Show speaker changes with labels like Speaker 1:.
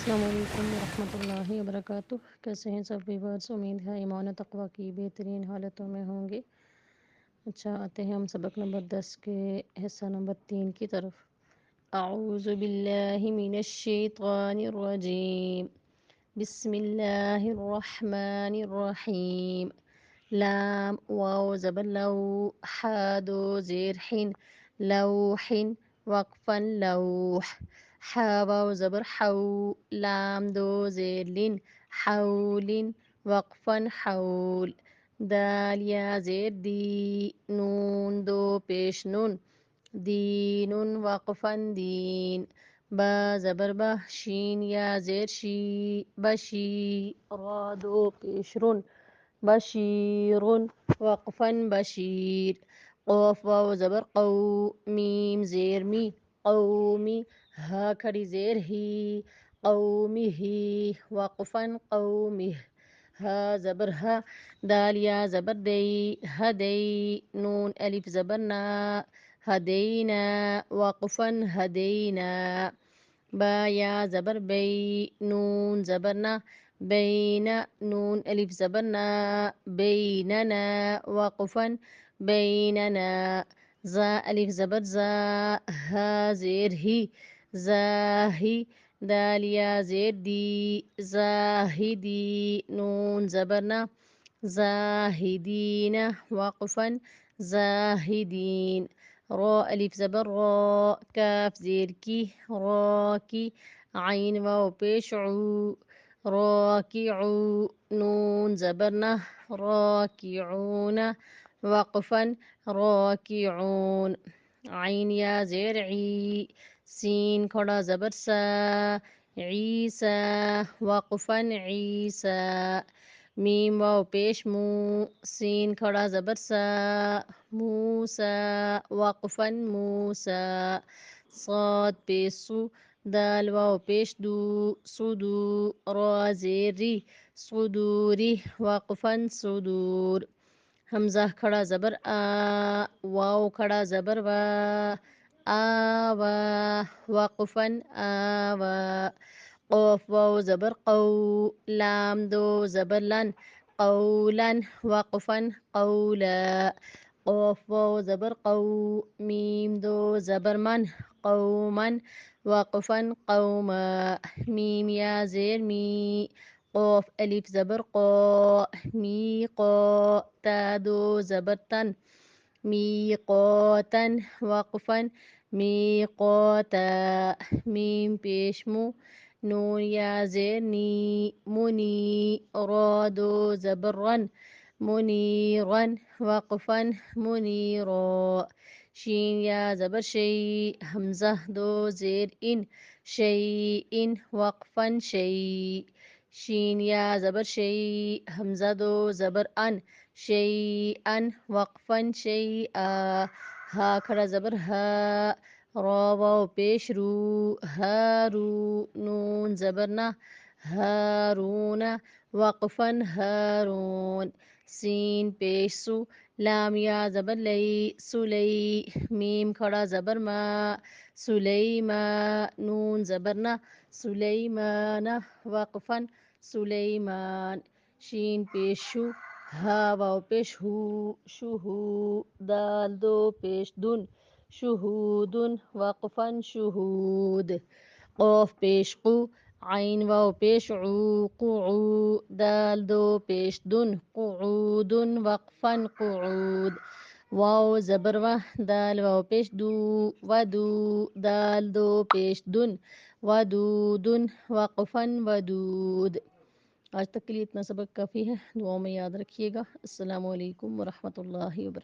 Speaker 1: السلام علیکم ورحمۃ اللہ وبرکاتہ۔ کیسے ہیں سب ویورز؟ امید ہے ایمان و تقوی کی بہترین حالتوں میں ہوں گے۔ اچھا، آتے ہیں ہم سبق نمبر 10 کے حصہ نمبر 3 کی طرف۔ اعوذ باللہ من الشیطان الرجیم، بسم اللہ الرحمن الرحیم۔ لام واو زبر لو، حا دو زیر حن، لوح وقفا لوح، حا واو زبر حو، لام دو زیر لن، حول وقفا حول، دال یا زیر دی، نون دو پیش نون، دین وقفا دین، با زبر با، شین یا زیر شی، بشی، را دو پیش رن، بشیر وقفا بشیر، قاف واو زبر قو، میم زیر می، قومی، ہا کھڑی زیر ہی، قومی ہی، وقفا قومی، ہا زبر ہا، دال یا زبر دی، ہدی، نون الف زبر نا، ہدینا، وقفا ہدینا، با یا زبر بی، نون زبر نا، بین، نون الف زبر نا، بیننا، وقفا بیننا، زا الف زبر زا، ہا زیر ہی، زاہی، دال یا زیر دی، زاہدی، نون زبر نا، زاہدین، وقفا زاہدین، را الف زبر را، کاف زیر کی، راکی، عین واو پیش عو، راکعو، نون زبر نا، راکعون، وقفا راکعون، عین یا زیر عی، سین کھڑا زبر سا، عیسا، وقفا عیسا، میم واو پیش مو، سین کھڑا زبر سا، موسا، وقفا موسا، صاد پیش سو، دال واو پیش دو، صدو، را زیر ری، صدوری، وقفا صدور، حمزہ کھڑا زبر آ، واو کھڑا زبر وا، آوا، وقفا آوا، قاف واو زبر قو، لام دو زبر لن، قولا، وقفا قولا، قاف واو زبر قو، میم دو زبر من، قوما، وقفا قوما، میم یا زیر می، قاف الف زبر قا، میقا، تا دو زبر تن، میقاتا، وقفا میقاتا، میم پیش مو، نون یا زیر نی، منی، را دو زبر رن، منیرا، وقفا منیرا، شین یا زبر شی، حمزہ دو زیر ان، شیء، وقفا شیء، شین یا زبر شی، حمزہ دو زبر ان، شیئا، وقفا شیئا، ہا کھڑا زبر ہا، را واو پیش رو، ہارو، نون زبر نا، ہارون، وقفا ہارون، سین پیش سو، لام یا زبر لئی، سلی، میم کھڑا زبر ما، سلیما، نون زبر نا، سلیمان، وقفا سلیمان، شین پیش شو، ہا واو پیش ہو، شہو، دال دو پیش دن، شہود، وقفا شہود، قاف پیش قو، عین واو پیش عو، قعو، دال دو پیش دن، قعود، وقفا قعود، واو زبر و، دال واو پیش دو، ودو، دال دو پیش دن، ودود، وقفا ودود۔ آج تک کے لیے اتنا سبق کافی ہے، دعاؤں میں یاد رکھیے گا۔ السلام علیکم ورحمۃ اللہ وبرکاتہ۔